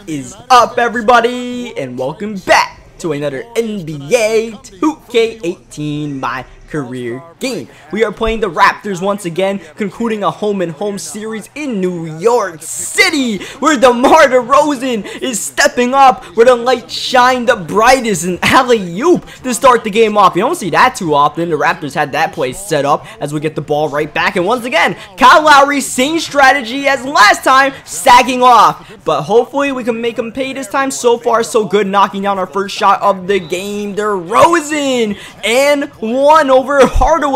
is up, everybody, and welcome back to another NBA 2K18 My Career game. We are playing the Raptors once again, concluding a home-and-home series in New York City, where Demar Derozan is stepping up, where the light shine the brightest, and alley-oop to start the game off. You don't see that too often. The Raptors had that play set up as we get the ball right back, and once again, Kyle Lowry, same strategy as last time, sagging off, but hopefully we can make him pay this time. So far, so good, knocking down our first shot of the game. Derozan, and one over Hardaway.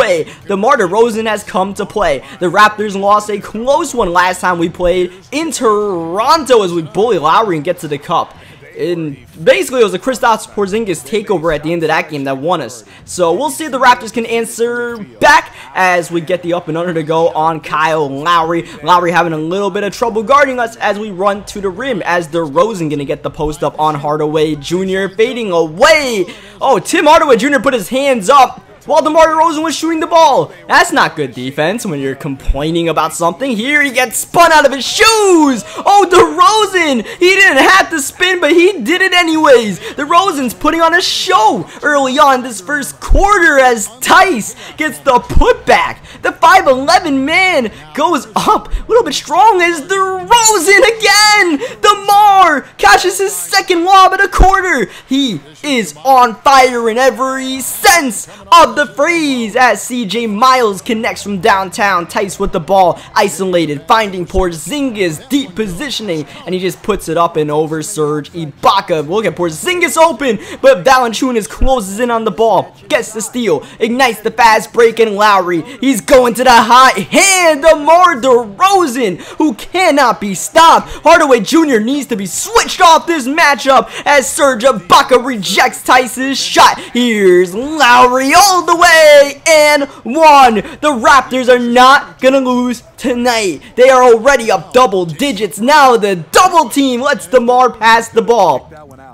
Demar Derozan has come to play. The Raptors lost a close one last time we played in Toronto as we bully Lowry and get to the cup. And basically, it was a Kristaps Porzingis takeover at the end of that game that won us. So we'll see if the Raptors can answer back as we get the up and under to go on Kyle Lowry. Lowry having a little bit of trouble guarding us as we run to the rim, as Derozan gonna get the post up on Hardaway Jr. fading away. Oh, Tim Hardaway Jr. put his hands up while Demar Derozan was shooting the ball. That's not good defense when you're complaining about something. Here he gets spun out of his shoes. Oh, Derozan! He didn't have to spin, but he did it anyways. Derozan's putting on a show early on this first quarter as Tice gets the putback. The 5'11" man goes up a little bit strong as Derozan again. Demar catches his second lob of the quarter. He is on fire in every sense of the phrase as CJ Miles connects from downtown. Tice with the ball, isolated, finding Porzingis, deep positioning, and he just puts it up and over Serge Ibaka. Look at Porzingis open, but Valanciunas closes in on the ball, gets the steal, ignites the fast break, and Lowry, he's going to the hot hand. Demar Derozan, who cannot be stopped. Hardaway Jr. needs to be switched off this matchup as Serge Ibaka rejects Tice's shot. Here's Lowry all the way, and one. The Raptors are not gonna lose tonight. They are already up double digits. Now the double team lets Demar pass the ball.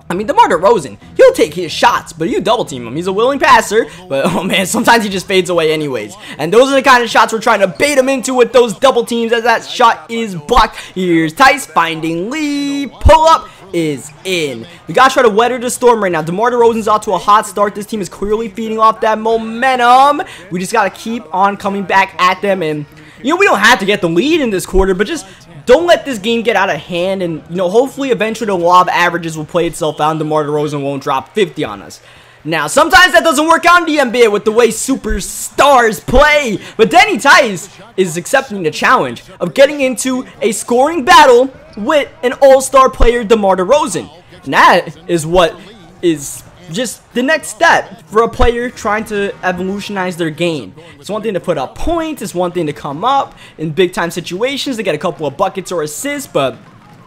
I mean, Demar Derozan, he'll take his shots, but you double team him. He's a willing passer, but oh man, sometimes he just fades away anyways. And those are the kind of shots we're trying to bait him into with those double teams as that shot is blocked. Here's Tice finding Lee. Pull up is in. We gotta try to weather the storm right now. Demar Derozan's out to a hot start. This team is clearly feeding off that momentum. We just gotta keep on coming back at them, and you know, we don't have to get the lead in this quarter, but just don't let this game get out of hand, and you know, hopefully eventually the law of averages will play itself out and Demar Derozan won't drop 50 on us. Now, sometimes that doesn't work out in the NBA with the way superstars play, but Denny Tice is accepting the challenge of getting into a scoring battle with an all-star player, Demar Derozan. And that is what is just the next step for a player trying to evolutionize their game. It's one thing to put up points, it's one thing to come up in big-time situations to get a couple of buckets or assists, but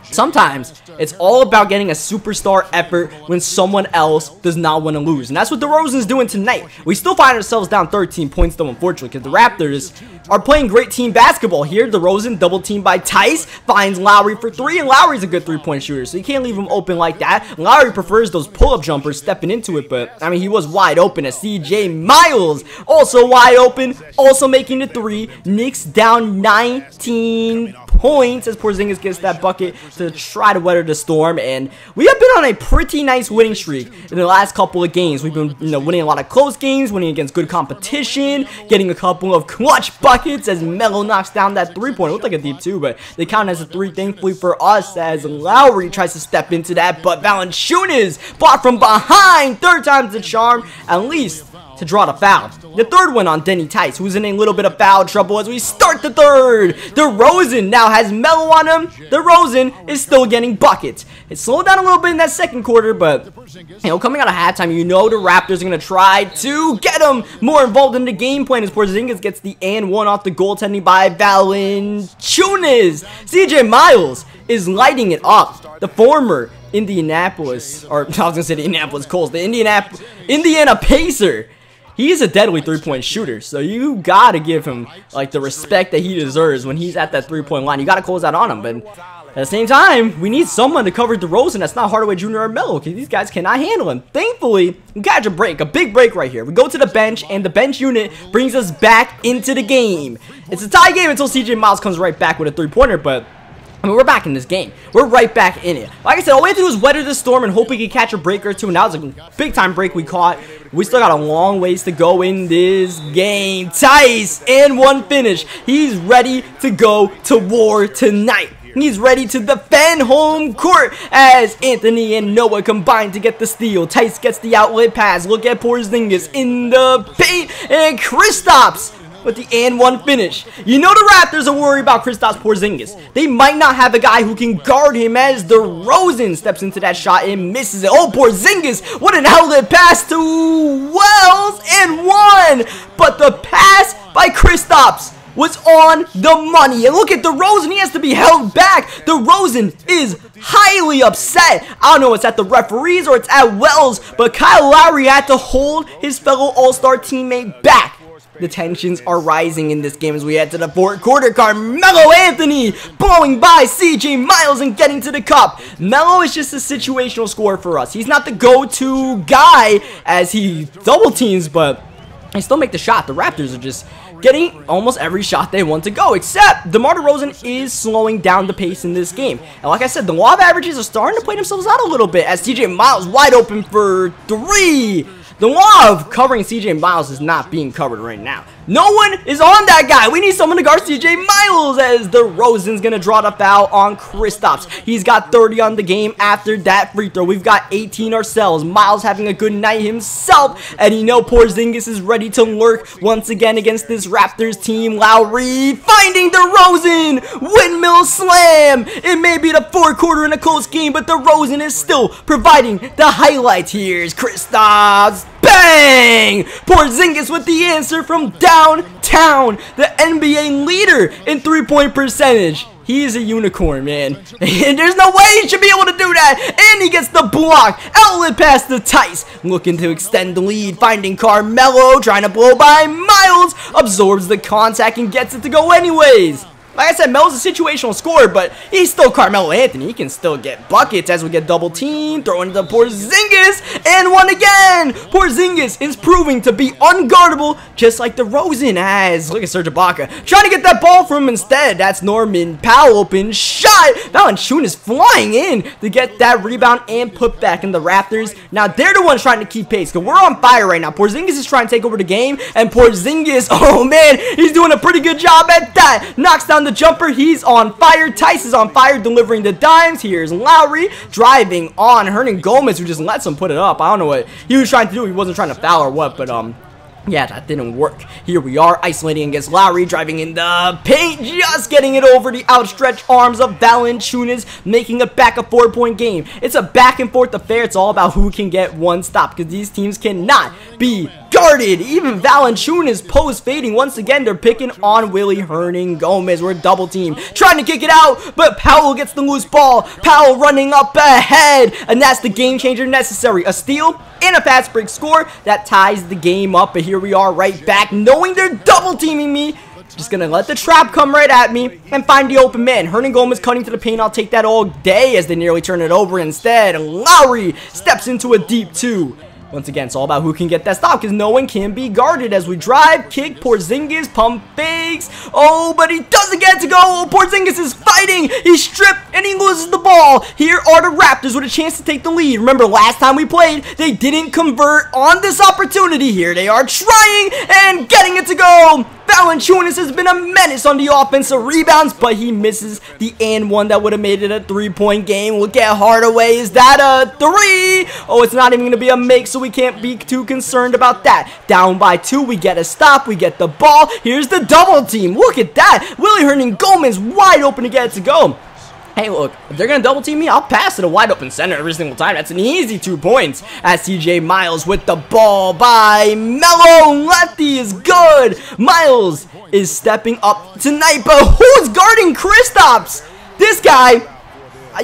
sometimes it's all about getting a superstar effort when someone else does not want to lose. And that's what DeRozan's doing tonight. We still find ourselves down 13 points though, unfortunately, because the Raptors are playing great team basketball here. DeRozan double teamed by Tice, finds Lowry for three, and Lowry's a good three-point shooter, so you can't leave him open like that. Lowry prefers those pull-up jumpers stepping into it, but I mean, he was wide open as CJ Miles also wide open, also making the three. Knicks down 19 points as Porzingis gets that bucket to try to weather the storm, and we have been on a pretty nice winning streak in the last couple of games. We've been, winning a lot of close games, winning against good competition, getting a couple of clutch buckets as Melo knocks down that three-pointer. Looked like a deep two, but they count as a three, thankfully for us, as Lowry tries to step into that, but Valanciunas blocked from behind. Third time's the charm, at least to draw the foul. The third one on Denny Tice, who's in a little bit of foul trouble as we start the third. Derozan now has Melo on him. Derozan is still getting buckets. It slowed down a little bit in that second quarter, but coming out of halftime, the Raptors are going to try to get him more involved in the game plan as Porzingis gets the and one off the goaltending by Valanciunas. CJ Miles is lighting it up. The former Indianapolis, or I was going to say the Indianapolis Colts, the Indiana Pacer. He's a deadly three-point shooter, so you gotta give him like the respect that he deserves when he's at that three-point line. You gotta close out on him, but at the same time, we need someone to cover DeRozan that's not Hardaway Jr. or Melo, because these guys cannot handle him. Thankfully, we catch a break, a big break right here. We go to the bench, and the bench unit brings us back into the game. It's a tie game until CJ Miles comes right back with a three-pointer, but I mean, we're back in this game. We're right back in it. Like I said, all we have to do is weather the storm and hope we can catch a break or two. And that was a big-time break we caught. We still got a long ways to go in this game. Tice and one finish. He's ready to go to war tonight. He's ready to defend home court as Anthony and Noah combine to get the steal. Tice gets the outlet pass. Look at Porzingis in the paint. And Kristaps with the and one finish. You know the Raptors are worried about Kristaps Porzingis. They might not have a guy who can guard him as DeRozan steps into that shot and misses it. Oh, Porzingis, what an outlet pass to Wells and one. But the pass by Kristaps was on the money. And look at DeRozan, he has to be held back. DeRozan is highly upset. I don't know if it's at the referees or it's at Wells, but Kyle Lowry had to hold his fellow All-Star teammate back. The tensions are rising in this game as we head to the fourth quarter. Carmelo Anthony blowing by CJ Miles and getting to the cup. Melo is just a situational scorer for us. He's not the go-to guy as he double teams, but they still make the shot. The Raptors are just getting almost every shot they want to go, except Demar Derozan is slowing down the pace in this game. And like I said, the law of averages are starting to play themselves out a little bit as CJ Miles wide open for three. The law of covering CJ Miles is not being covered right now. No one is on that guy. We need someone to guard CJ Miles as DeRozan's going to draw the foul on Kristaps. He's got 30 on the game after that free throw. We've got 18 ourselves. Miles having a good night himself. And you know Porzingis is ready to lurk once again against this Raptors team. Lowry finding DeRozan. Windmill slam. It may be the fourth quarter in a close game, but DeRozan is still providing the highlights. Here's Kristaps. Bang! Porzingis with the answer from downtown. The NBA leader in three-point percentage. He is a unicorn, man. And there's no way he should be able to do that. And he gets the block. Outlet pass to Tice. Looking to extend the lead. Finding Carmelo. Trying to blow by Miles. Absorbs the contact and gets it to go anyways. Like I said, Melo's a situational scorer, but he's still Carmelo Anthony. He can still get buckets as we get double team. Throwing to Porzingis, and one again. Porzingis is proving to be unguardable, just like DeRozan has. Look at Serge Ibaka trying to get that ball from him instead. That's Norman Powell, open shot. Valanciunas flying in to get that rebound and put back in the Raptors. Now they're the ones trying to keep pace, because we're on fire right now. Porzingis is trying to take over the game, and Porzingis, oh man, he's doing a pretty good job at that. Knocks down the jumper. He's on fire. Tice is on fire, delivering the dimes. Here's Lowry driving on Hernangomez, who just lets him put it up. I don't know what he was trying to do. He wasn't trying to foul or what, but yeah, that didn't work. Here we are, isolating against Lowry, driving in the paint, just getting it over the outstretched arms of Valanciunas, making it back a 4-point game. It's a back and forth affair. It's all about who can get one stop, because these teams cannot be guarded. Even Valanciunas post fading. Once again, they're picking on Willie Hernangomez. We're double team, trying to kick it out, but Powell gets the loose ball. Powell running up ahead, and that's the game changer necessary. A steal and a fast break score that ties the game up. But here we are right back, knowing they're double teaming me. Just gonna let the trap come right at me and find the open man. Hernangomez cutting to the paint. I'll take that all day as they nearly turn it over instead. Lowry steps into a deep two. Once again, it's all about who can get that stop, because no one can be guarded as we drive, kick, Porzingis, pump fakes. Oh, but he doesn't get to go. Oh, Porzingis is fighting. He's stripped, and he loses the ball. Here are the Raptors with a chance to take the lead. Remember, last time we played, they didn't convert on this opportunity. Here they are trying and getting it to go. Valanciunas has been a menace on the offensive rebounds, but he misses the and one that would have made it a 3-point game. Look at Hardaway. Is that a 3? Oh, it's not even going to be a make, so we can't be too concerned about that. Down by 2, we get a stop. We get the ball. Here's the double team. Look at that. Willie Hernangomez wide open to get it to go. Hey, look, if they're going to double team me, I'll pass it a wide open center every single time. That's an easy 2 points. As CJ Miles with the ball by Melo. Lefty is good. Miles is stepping up tonight, but who's guarding Kristaps? This guy,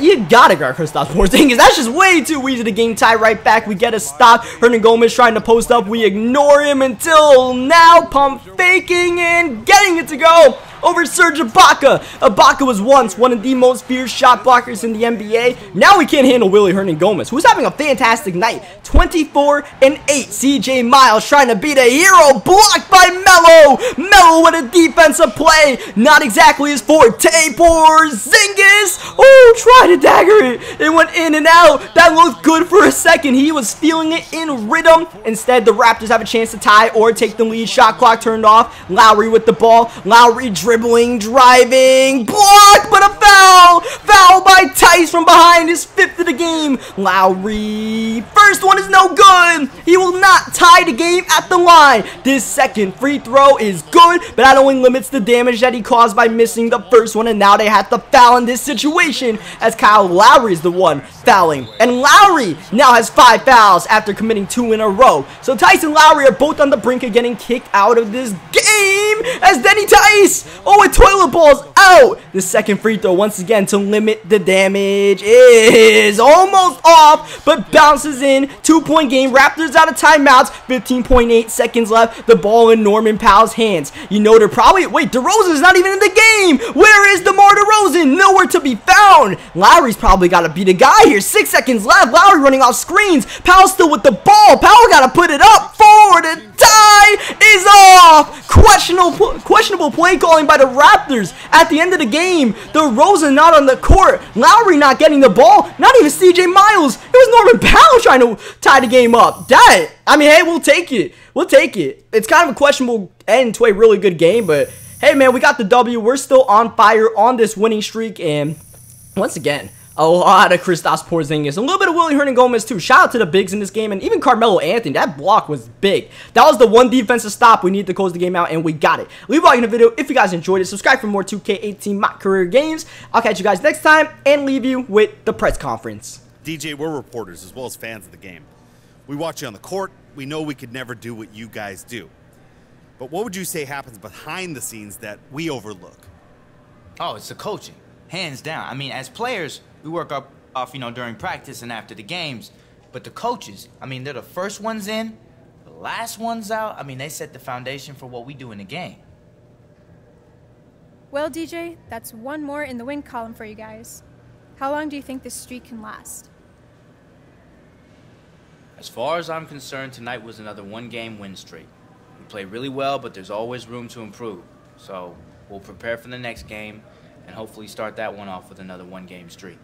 you gotta guard Kristaps Porzingis. That's just way too easy. The game tie right back. We get a stop. Hernangomez trying to post up. We ignore him until now. Pump faking and getting it to go. over Serge Ibaka. Ibaka was once one of the most fierce shot blockers in the NBA. Now we can't handle Willie Hernangomez, who's having a fantastic night. 24 and 8. CJ Miles trying to beat a hero, blocked by Melo. Melo with a defensive play, not exactly his forte. Porzingis, oh, tried to dagger it. It went in and out. That looked good for a second. He was feeling it in rhythm. Instead, the Raptors have a chance to tie or take the lead. Shot clock turned off. Lowry with the ball. Lowry dribbling, driving, blocked, but a foul. Foul by Tice from behind, his 5th of the game. Lowry, first one is no good. He will not tie the game at the line. This second free throw is good, but that only limits the damage that he caused by missing the first one, and now they have to foul in this situation as Kyle Lowry is the one fouling. And Lowry now has 5 fouls after committing 2 in a row. So Tice and Lowry are both on the brink of getting kicked out of this game as Denny Tice, oh, a toilet ball's out. The second free throw once again to limit the damage is almost off, but bounces in. 2-point game. Raptors out of timeouts. 15.8 seconds left. The ball in Norman Powell's hands. You know they're probably, wait, DeRozan's not even in the game. Where is Demar Derozan? Nowhere to be found. Lowry's probably got to be the guy here. 6 seconds left. Lowry running off screens. Powell still with the ball. Powell got to put it up. Forward, and tie is off. Questionable play calling by the Raptors at the end of the game. DeRozan not on the court. Lowry not getting the ball. Not even CJ Miles. It was Norman Powell trying to tie the game up. That, I mean, hey, we'll take it. We'll take it. It's kind of a questionable end to a really good game, but hey, man, we got the W. We're still on fire on this winning streak, and once again, a lot of Kristaps Porzingis, a little bit of Willie Hernangomez too. Shout out to the bigs in this game, and even Carmelo Anthony. That block was big. That was the one defensive stop we needed to close the game out, and we got it. Leave a like in the video if you guys enjoyed it. Subscribe for more 2K18 MUT career games. I'll catch you guys next time and leave you with the press conference. DJ, we're reporters as well as fans of the game. We watch you on the court. We know we could never do what you guys do. But what would you say happens behind the scenes that we overlook? Oh, it's the coaching, hands down. I mean, as players, we work off, you know, during practice and after the games. But the coaches, I mean, they're the first ones in, the last ones out. I mean, they set the foundation for what we do in the game. Well, DJ, that's one more in the win column for you guys. How long do you think this streak can last? As far as I'm concerned, tonight was another one-game win streak. We played really well, but there's always room to improve. So we'll prepare for the next game and hopefully start that one off with another one-game streak.